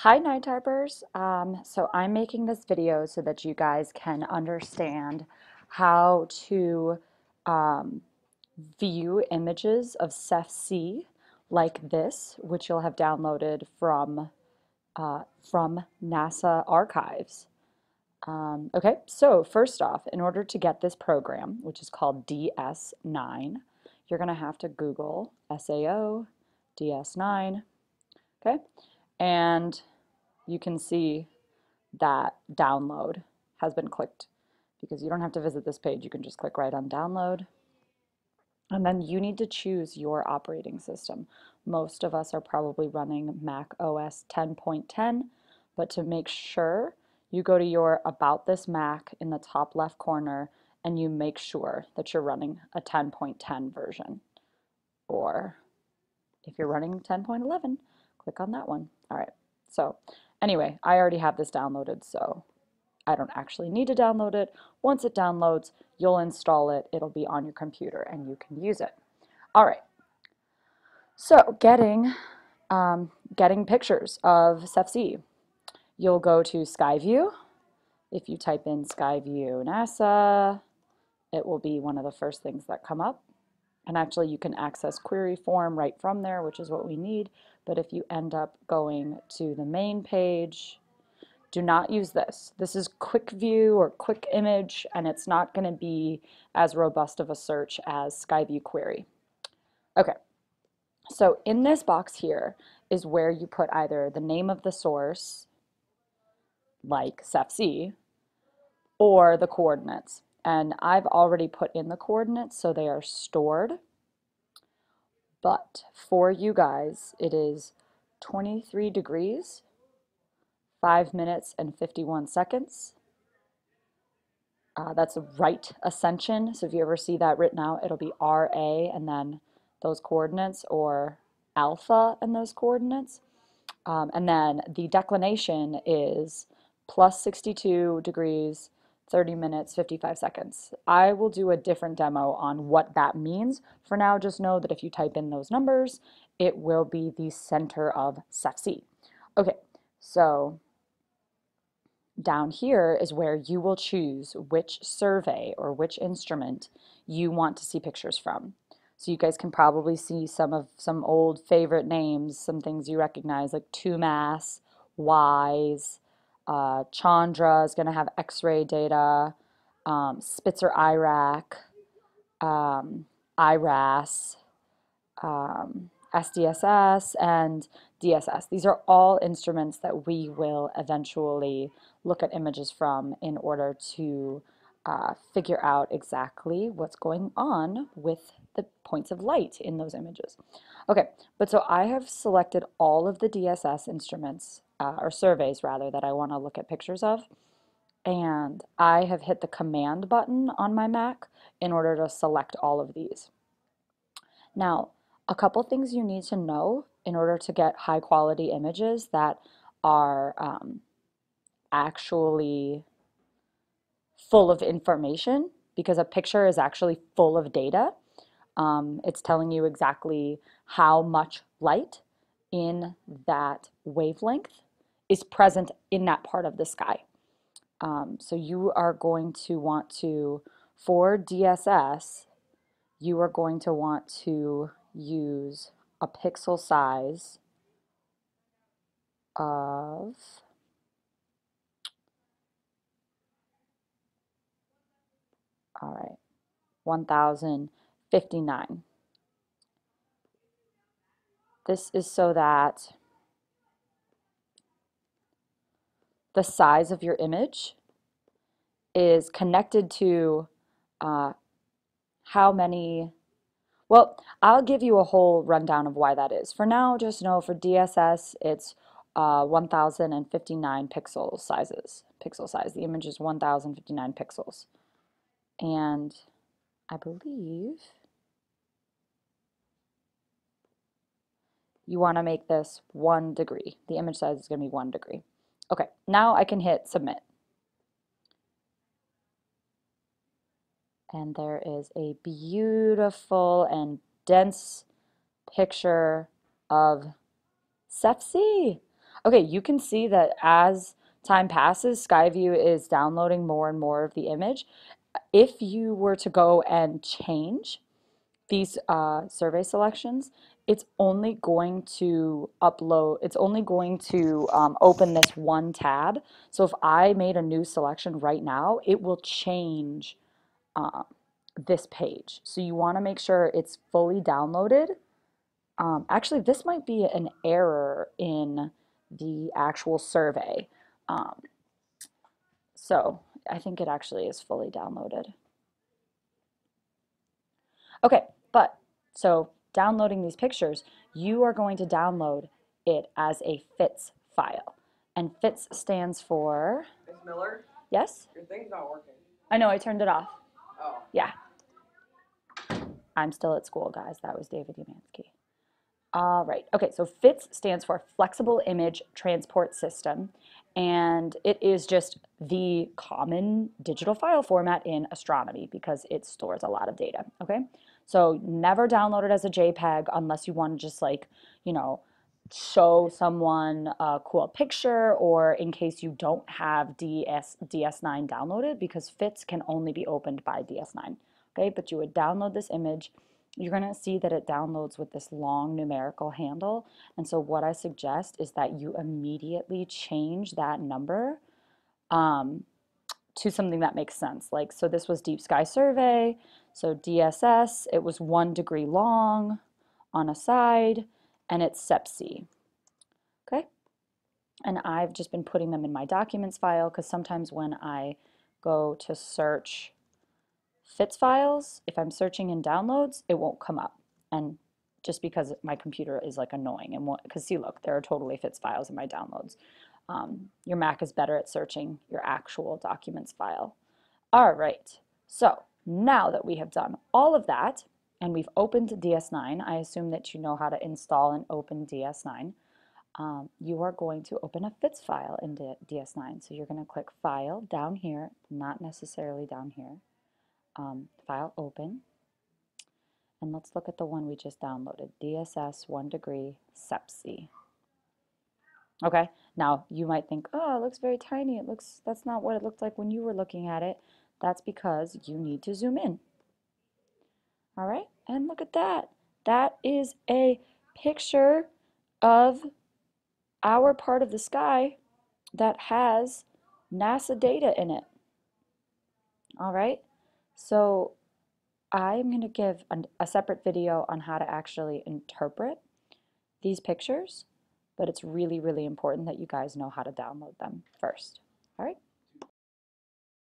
Hi NITARPers. So I'm making this video so that you guys can understand how to um, view images of CEF-C like this, which you'll have downloaded from NASA archives. Okay, so first off, in order to get this program, which is called DS9, you're going to have to Google SAO DS9, okay? And you can see that download has been clicked because you don't have to visit this page. You can just click right on download. And then you need to choose your operating system. Most of us are probably running Mac OS 10.10, but to make sure, you go to your About This Mac in the top left corner and you make sure that you're running a 10.10 version. Or if you're running 10.11, click on that one. All right, so anyway, I already have this downloaded, so I don't actually need to download it. Once it downloads, you'll install it. It'll be on your computer and you can use it. All right, so getting pictures of CEF-C. You'll go to Skyview. If you type in Skyview NASA, it will be one of the first things that come up. And actually you can access query form right from there, which is what we need. But if you end up going to the main page, do not use this. This is quick view or quick image, and it's not going to be as robust of a search as Skyview query. Okay, so in this box here is where you put either the name of the source, like CEF-C, or the coordinates. And I've already put in the coordinates, so they are stored. But for you guys, it is 23 degrees, 5 minutes and 51 seconds. That's right ascension. So if you ever see that written out, it'll be RA and then those coordinates, or alpha and those coordinates. And then the declination is plus 62 degrees, 30 minutes, 55 seconds. I will do a different demo on what that means. For now, just know that if you type in those numbers, it will be the center of CEF-C. Okay, so down here is where you will choose which survey or which instrument you want to see pictures from. So you guys can probably see some old favorite names, some things you recognize like TUMAS, WISE, Chandra is going to have X-ray data, Spitzer IRAC, IRAS, SDSS, and DSS. These are all instruments that we will eventually look at images from in order to figure out exactly what's going on with the points of light in those images. Okay, but so I have selected all of the DSS instruments, or surveys rather, that I want to look at pictures of. And I have hit the command button on my Mac in order to select all of these. Now, a couple things you need to know in order to get high quality images that are actually full of information, because a picture is actually full of data. It's telling you exactly how much light in that wavelength is present in that part of the sky. So you are going to want to, for DSS, you are going to want to use a pixel size of, all right, 1059. This is so that the size of your image is connected to how many, well, I'll give you a whole rundown of why that is. For now, just know for DSS, it's 1059 pixel sizes. Pixel size. The image is 1059 pixels. And I believe you want to make this 1 degree. The image size is going to be 1 degree. Okay, now I can hit submit. And there is a beautiful and dense picture of CEF-C. Okay, you can see that as time passes, Skyview is downloading more and more of the image. If you were to go and change these survey selections, it's only going to it's only going to open this one tab. So if I made a new selection right now, it will change uh, this page. So you want to make sure it's fully downloaded. Actually, this might be an error in the actual survey. Um, so I think it actually is fully downloaded. Okay, but so downloading these pictures, you are going to download it as a FITS file. And FITS stands for, Miss Miller, yes? your thing's not working. I know, I turned it off. Oh. Yeah. I'm still at school, guys. That was David Umansky. All right. Okay, so FITS stands for Flexible Image Transport System, and it is just the common digital file format in astronomy because it stores a lot of data, okay? So never download it as a JPEG unless you want to just like, you know, show someone a cool picture or in case you don't have DS9 downloaded because FITS can only be opened by DS9, okay? But you would download this image. You're going to see that it downloads with this long numerical handle. And so what I suggest is that you immediately change that number to something that makes sense. Like, so this was Deep Sky Survey. So DSS, it was 1 degree long on a side, and it's SEPC. Okay? And I've just been putting them in my documents file because sometimes when I go to search FITS files, if I'm searching in downloads, it won't come up. And just because my computer is like annoying and because see, look, there are totally FITS files in my downloads. Your Mac is better at searching your actual documents file. All right, so now that we have done all of that and we've opened DS9, I assume that you know how to install and open DS9. You are going to open a FITS file in DS9. So you're going to click File down here, not necessarily down here. File open, and let's look at the one we just downloaded, DSS 1 degree SEPC. Okay, now you might think, oh, it looks very tiny. That's not what it looked like when you were looking at it. That's because you need to zoom in. All right, and look at that. That is a picture of our part of the sky that has NASA data in it. All right, so I'm going to give a separate video on how to actually interpret these pictures, but it's really, really important that you guys know how to download them first. All right.